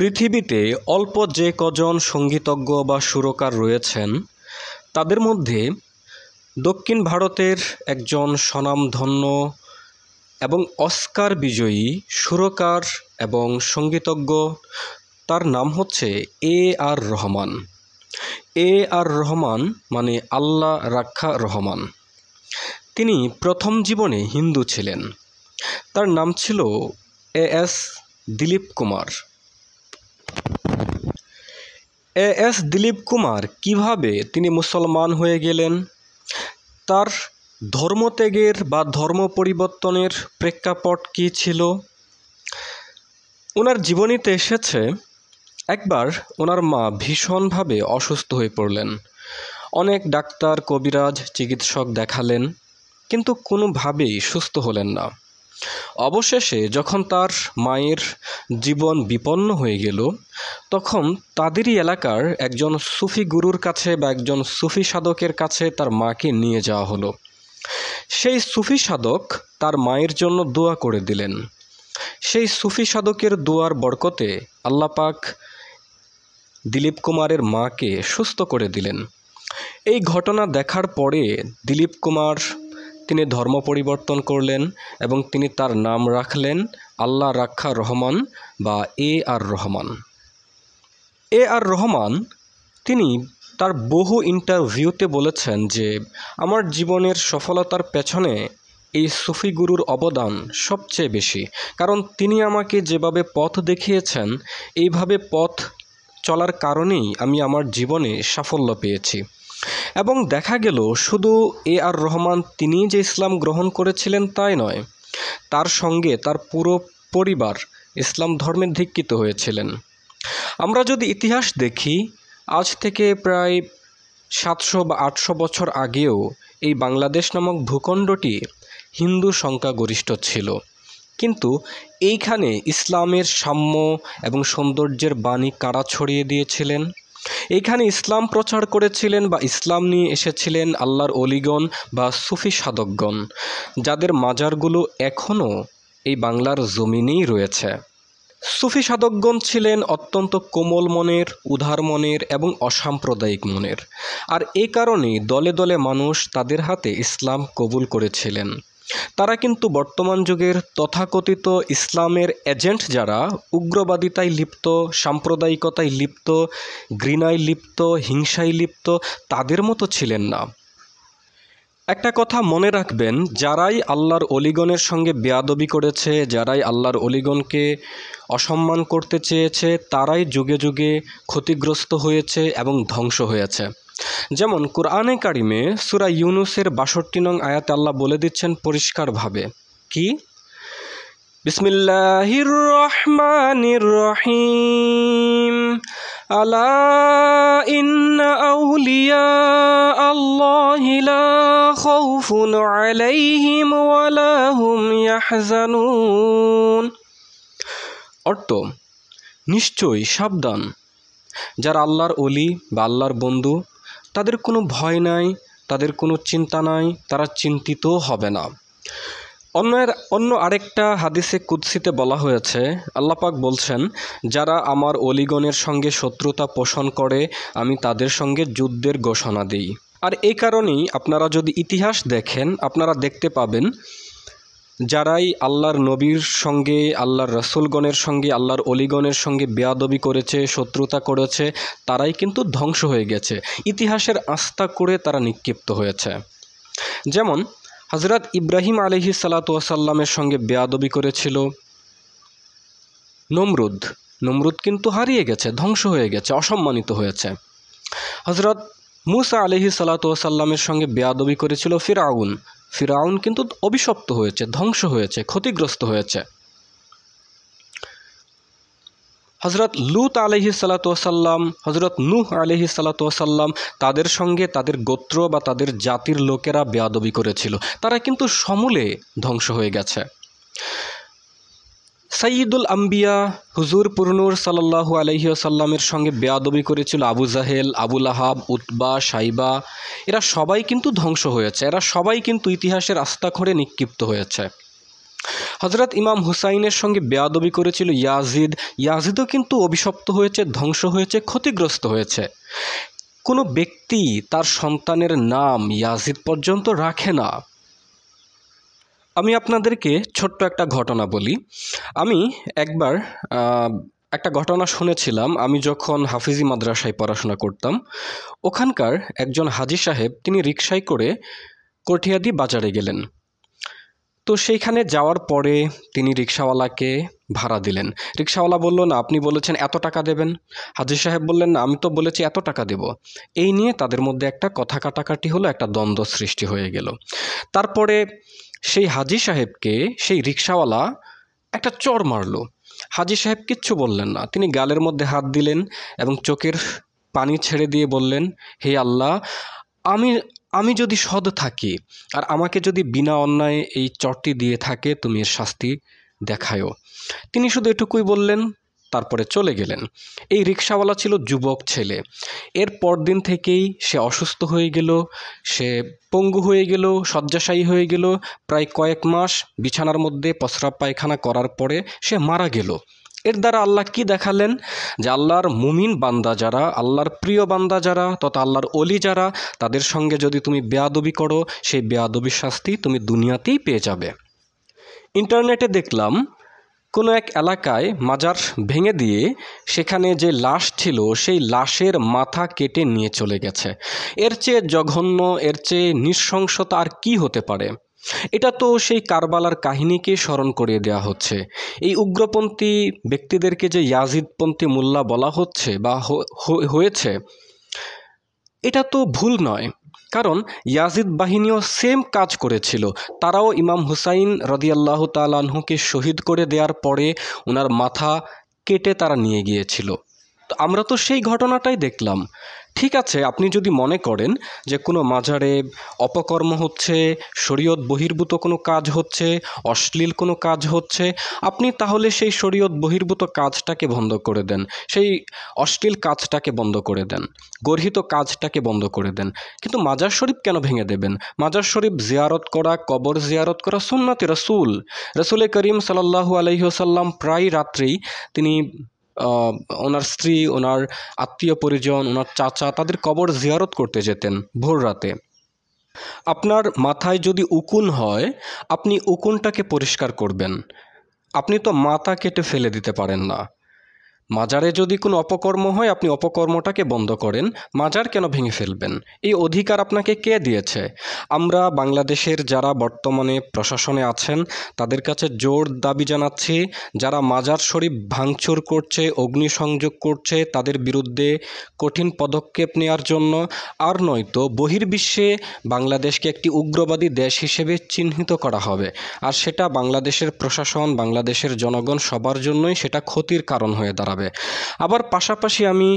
পৃথিবীতে অল্প যে কজন সঙ্গীতজ্ঞ বা সুরকার রয়েছেন তাদের মধ্যে দক্ষিণ ভারতের একজন স্বনামধন্য এবং অস্কার বিজয়ী সুরকার এবং সঙ্গীতজ্ঞ, তার নাম হচ্ছে আর রহমান। আর রহমান মানে আল্লাহ রাখা রহমান। তিনি প্রথম জীবনে হিন্দু ছিলেন। তার নাম ছিল এস দিলীপ কুমার। এস দিলীপ কুমার কিভাবে তিনি মুসলমান হয়ে গেলেন, তার ধর্মত্যাগের বা ধর্ম পরিবর্তনের প্রেক্ষাপট কী ছিল। ওনার জীবনীতে এসেছে একবার ওনার মা ভীষণভাবে অসুস্থ হয়ে পড়লেন। অনেক ডাক্তার, কবিরাজ, চিকিৎসক দেখালেন, কিন্তু কোনোভাবেই সুস্থ হলেন না। অবশেষে যখন তার মায়ের জীবন বিপন্ন হয়ে গেল, তখন তাদেরই এলাকার একজন সুফি গুরুর কাছে বা একজন সুফি সাধকের কাছে তার মাকে নিয়ে যাওয়া হলো। সেই সুফি সাধক তার মায়ের জন্য দোয়া করে দিলেন। সেই সুফি সাধকের দোয়ার বরকতে আল্লাহ পাক দিলীপ কুমারের মাকে সুস্থ করে দিলেন। এই ঘটনা দেখার পরে দিলীপ কুমার তিনি ধর্ম পরিবর্তন করলেন এবং তিনি তার নাম রাখলেন আল্লাহ রাখা রহমান বা আর রহমান। আর রহমান তিনি তার বহু ইন্টারভিউতে বলেছেন যে আমার জীবনের সফলতার পেছনে এই সুফি গুরুর অবদান সবচেয়ে বেশি, কারণ তিনি আমাকে যেভাবে পথ দেখিয়েছেন, এইভাবে পথ চলার কারণেই আমি আমার জীবনে সাফল্য পেয়েছি। এবং দেখা গেল শুধু আর রহমান তিনি যে ইসলাম গ্রহণ করেছিলেন তাই নয়, তার সঙ্গে তার পুরো পরিবার ইসলাম ধর্মে দীক্ষিত হয়েছিলেন। আমরা যদি ইতিহাস দেখি, আজ থেকে প্রায় 700 বা 800 বছর আগেও এই বাংলাদেশ নামক ভূখণ্ডটি হিন্দু সংখ্যাগরিষ্ঠ ছিল, কিন্তু এইখানে ইসলামের সাম্য এবং সৌন্দর্যের বাণী কারা ছড়িয়ে দিয়েছিলেন? এইখানে ইসলাম প্রচার করেছিলেন বা ইসলাম নিয়ে এসেছিলেন আল্লাহর অলিগণ বা সুফি সাধকগণ, যাদের মাজারগুলো এখনও এই বাংলার জমিনেই রয়েছে। সুফি সাধকগণ ছিলেন অত্যন্ত কোমল মনের, উদার মনের এবং অসাম্প্রদায়িক মনের, আর এই কারণেই দলে দলে মানুষ তাদের হাতে ইসলাম কবুল করেছিলেন। তারা কিন্তু বর্তমান যুগের তথাকথিত ইসলামের এজেন্ট যারা উগ্রবাদিতায় লিপ্ত, সাম্প্রদায়িকতায় লিপ্ত, ঘৃণায় লিপ্ত, হিংসায় লিপ্ত, তাদের মতো ছিলেন না। একটা কথা মনে রাখবেন, যারাই আল্লাহর অলিগণের সঙ্গে বেয়াদবি করেছে, যারাই আল্লাহর অলিগণকে অসম্মান করতে চেয়েছে, তারাই যুগে যুগে ক্ষতিগ্রস্ত হয়েছে এবং ধ্বংস হয়েছে। যেমন কোরআনে কারিমে সূরা ইউনূসের ৬২ নং আয়াতে আল্লাহ বলে দিচ্ছেন পরিষ্কারভাবে, কি? বিসমিল্লাহির রহমানির রহিম, আলা ইন্না আউলিয়া আল্লাহি লা খাউফুন আলাইহিম ওয়া লা হুম ইয়াহজানুন। অর্থ, নিশ্চয়ই সাবধান, যারা আল্লাহর অলি বা আল্লাহর বন্ধু, তাদের কোনো ভয় নাই, তাদের কোনো চিন্তা নাই, তারা চিন্তিতও হবে না। অন্য আরেকটা হাদিসে কুদসিতে বলা হয়েছে, আল্লাহ পাক বলছেন, যারা আমার অলিগণের সঙ্গে শত্রুতা পোষণ করে আমি তাদের সঙ্গে যুদ্ধের ঘোষণা দিই। আর এই কারণেই আপনারা যদি ইতিহাস দেখেন, আপনারা দেখতে পাবেন যারাই আল্লাহর নবীর সঙ্গে, আল্লাহর রাসূলগণের সঙ্গে, আল্লাহর অলিগণের সঙ্গে বেয়াদবি করেছে, শত্রুতা করেছে, তারাই কিন্তু ধ্বংস হয়ে গেছে, ইতিহাসের আস্থা করে তারা নিক্ষিপ্ত হয়েছে। যেমন হযরত ইব্রাহিম আলাইহিস সালাতু ওয়াস সালামের সঙ্গে বেয়াদবি করেছিল নমরুদ কিন্তু হারিয়ে গেছে, ধ্বংস হয়ে গেছে, অসম্মানিত হয়েছে। হযরত মূসা আলাইহিস সালাতু ওয়াস সালামের সঙ্গে বেয়াদবি করেছিল ফিরআউন কিন্তু অভিশপ্ত হয়েছে, ধ্বংস হয়েছে, ক্ষতিগ্রস্ত হয়েছে। হযরত লূত আলাইহিস সালাতু ওয়াস সালাম, হযরত নূহ আলাইহিস সালাতু ওয়াস সালাম, তাদের সঙ্গে তাদের গোত্র বা তাদের জাতির লোকেরা বেয়াদবি করেছিল, তারা কিন্তু সমূলে ধ্বংস হয়ে গেছে। সাইয়্যিদুল আম্বিয়া হুজুর পুরনুর সাল্লাল্লাহু আলাইহি ওয়াসাল্লামের সঙ্গে বেয়াদবি করেছিল আবু জাহেল, আবু লাহাব, উতবা, সাইবা, এরা সবাই কিন্তু ধ্বংস হয়েছে, এরা সবাই কিন্তু ইতিহাসের আস্তাখরে নিক্ষিপ্ত হয়েছে। হযরত ইমাম হুসাইনের সঙ্গে বেয়াদবি করেছিল ইয়াজিদ। ইয়াজিদও কিন্তু অভিশপ্ত হয়েছে, ধ্বংস হয়েছে, ক্ষতিগ্রস্ত হয়েছে। কোনো ব্যক্তি তার সন্তানের নাম ইয়াজিদ পর্যন্ত রাখে না। আমি আপনাদেরকে ছোট্ট একটা ঘটনা বলি। আমি একবার একটা ঘটনা শুনেছিলাম। আমি যখন হাফিজি মাদ্রাসায় পড়াশোনা করতাম, ওখানকার একজন হাজী সাহেব তিনি রিকশায় করে কটিয়াদি বাজারে গেলেন। তো সেইখানে যাওয়ার পরে তিনি রিকশাওয়ালাকে ভাড়া দিলেন। রিকশাওয়ালা বলল, না আপনি বলেছেন এত টাকা দেবেন। হাজী সাহেব বললেন, না আমি তো বলেছি এত টাকা দেব। এই নিয়ে তাদের মধ্যে একটা কথা কাটাকাটি হলো, একটা দ্বন্দ্ব সৃষ্টি হয়ে গেল। তারপরে সেই হাজী সাহেবকে সেই রিকশাওয়ালা একটা চড় মারল। হাজী সাহেব কিচ্ছু বললেন না, তিনি গালের মধ্যে হাত দিলেন এবং চোখের পানি ছেড়ে দিয়ে বললেন, হে আল্লাহ, আমি আমি যদি সৎ থাকি আর আমাকে যদি বিনা অন্যায় এই চটটি দিয়ে থাকে, তুমি এর শাস্তি দেখায়ও। তিনি শুধু এটুকুই বললেন, তারপরে চলে গেলেন। এই রিকশাওয়ালা ছিল যুবক ছেলে। এর পরদিন থেকেই সে অসুস্থ হয়ে গেল, সে পঙ্গু হয়ে গেল, শয্যাশায়ী হয়ে গেল। প্রায় কয়েক মাস বিছানার মধ্যে প্রস্রাব পায়খানা করার পরে সে মারা গেল। এর দ্বারা আল্লাহ কি দেখালেন? যে আল্লাহর মুমিন বান্দা যারা, আল্লাহর প্রিয় বান্দা যারা, তথা আল্লাহর অলি যারা, তাদের সঙ্গে যদি তুমি বেয়াদবি করো, সেই বেয়াদবির শাস্তি তুমি দুনিয়াতেই পেয়ে যাবে। ইন্টারনেটে দেখলাম কোনো এক এলাকায় মাজার ভেঙে দিয়ে সেখানে যে লাশ ছিল সেই লাশের মাথা কেটে নিয়ে চলে গেছে। এর চেয়ে জঘন্য, এর চেয়ে নৃশংসতা আর কি হতে পারে? এটা তো সেই কারবালার কাহিনীকে স্মরণ করিয়ে দেওয়া হচ্ছে। এই উগ্রপন্থী ব্যক্তিদেরকে যে ইয়াজিদপন্থী মোল্লা বলা হচ্ছে বা হয়েছে, এটা তো ভুল নয়। কারণ ইয়াজিদ বাহিনীও সেম কাজ করেছিল। তারাও ইমাম হুসাইন রাদিয়াল্লাহু তাআলা আনহুকে শহীদ করে দেওয়ার পরে ওনার মাথা কেটে তারা নিয়ে গিয়েছিল। তো আমরা তো সেই ঘটনাটাই দেখলাম। ঠিক আছে, আপনি যদি মনে করেন যে কোনো মাজারে অপকর্ম হচ্ছে, শরীয়ত বহির্ভূত কোনো কাজ হচ্ছে, অশ্লীল কোনো কাজ হচ্ছে, আপনি তাহলে সেই শরীয়ত বহির্ভূত কাজটাকে বন্ধ করে দেন, সেই অশ্লীল কাজটাকে বন্ধ করে দেন, গর্হিত কাজটাকে বন্ধ করে দেন। কিন্তু মাজার শরীফ কেন ভেঙে দেবেন? মাজার শরীফ জিয়ারত করা, কবর জিয়ারত করা সুন্নাতে রাসূল। রাসূল করিম সাল্লাল্লাহু আলাইহি ওয়াসাল্লাম প্রায় রাত্রেই তিনি ওনার স্ত্রী, ওনার আত্মীয় পরিজন, ওনার চাচা, তাদের কবর জিয়ারত করতে যেতেন ভোর রাতে। আপনার মাথায় যদি উকুন হয়, আপনি উকুনটাকে পরিষ্কার করবেন। আপনি তো মাথা কেটে ফেলে দিতে পারেন না। মাজারে যদি কোনো অপকর্ম হয়, আপনি অপকর্মটাকে বন্ধ করেন, মাজার কেন ভেঙে ফেলবেন? এই অধিকার আপনাকে কে দিয়েছে? আমরা বাংলাদেশের যারা বর্তমানে প্রশাসনে আছেন তাদের কাছে জোর দাবি জানাচ্ছি, যারা মাজার শরীফ ভাঙচুর করছে, অগ্নিসংযোগ করছে, তাদের বিরুদ্ধে কঠিন পদক্ষেপ নেওয়ার জন্য। আর নয়তো বহির্বিশ্বে বাংলাদেশকে একটি উগ্রবাদী দেশ হিসেবে চিহ্নিত করা হবে। আর সেটা বাংলাদেশের প্রশাসন, বাংলাদেশের জনগণ সবার জন্যই সেটা ক্ষতির কারণ হয়ে দাঁড়াবে। আবার পাশাপাশি আমি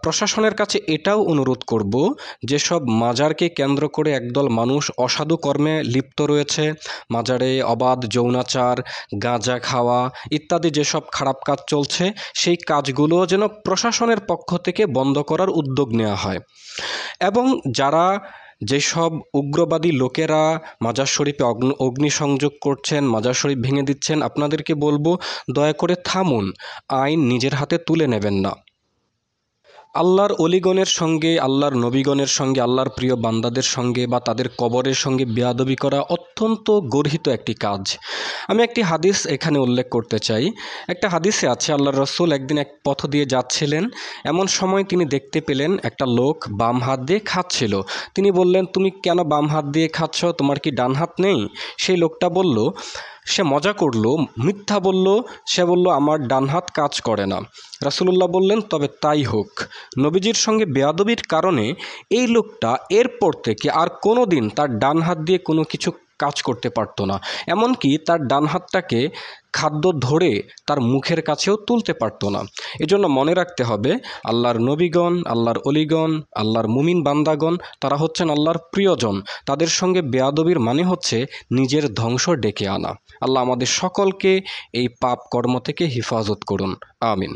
প্রশাসনের কাছে এটাও অনুরোধ করব, যেসব মাজারকে কেন্দ্র করে একদল মানুষ অসাধু কর্মে লিপ্ত রয়েছে, মাজারে অবাধ যৌনাচার, গাঁজা খাওয়া ইত্যাদি যেসব খারাপ কাজ চলছে, সেই কাজগুলো যেন প্রশাসনের পক্ষ থেকে বন্ধ করার উদ্যোগ নেওয়া হয়। এবং যারা, যেসব উগ্রবাদী লোকেরা মাজার শরীফে অগ্নিসংযোগ করছেন, মাজার শরীফ ভেঙে দিচ্ছেন, আপনাদেরকে বলবো দয়া করে থামুন, আইন নিজের হাতে তুলে নেবেন না। আল্লাহর অলিগণের সঙ্গে, আল্লাহর নবীগণের সঙ্গে, আল্লাহর প্রিয় বান্দাদের সঙ্গে বা তাদের কবরের সঙ্গে বেয়াদবি করা অত্যন্ত গর্হিত একটি কাজ। আমি একটি হাদিস এখানে উল্লেখ করতে চাই। একটা হাদিসে আছে, আল্লাহর রাসূল একদিন এক পথ দিয়ে যাচ্ছিলেন। এমন সময় তিনি দেখতে পেলেন একটা লোক বাম হাত দিয়ে খাচ্ছিল। তিনি বললেন, তুমি কেন বাম হাত দিয়ে খাচ্ছ? তোমার কি ডান হাত নেই? সেই লোকটা বলল, সে মজা করলো, মিথ্যা বলল। সে বলল, আমার ডান হাত কাজ করে না। রাসূলুল্লাহ বললেন, তবে তাই হোক। নবীজির সঙ্গে বেয়াদবির কারণে এই লোকটা এরপর থেকে আর কোনো দিন তার ডান হাত দিয়ে কোনো কিছু কাজ করতে পারতো না। এমনকি তার ডান হাতটাকে খাদ্য ধরে তার মুখের কাছেও তুলতে পারতো না। এজন্য মনে রাখতে হবে, আল্লাহর নবীগণ, আল্লাহর অলিগণ, আল্লাহর মুমিন বান্দাগণ, তারা হচ্ছেন আল্লাহর প্রিয়জন। তাদের সঙ্গে বেয়াদবির মানে হচ্ছে নিজের ধ্বংস ডেকে আনা। আল্লাহ আমাদের সকলকে এই পাপ কর্ম থেকে হেফাজত করুন। আমিন।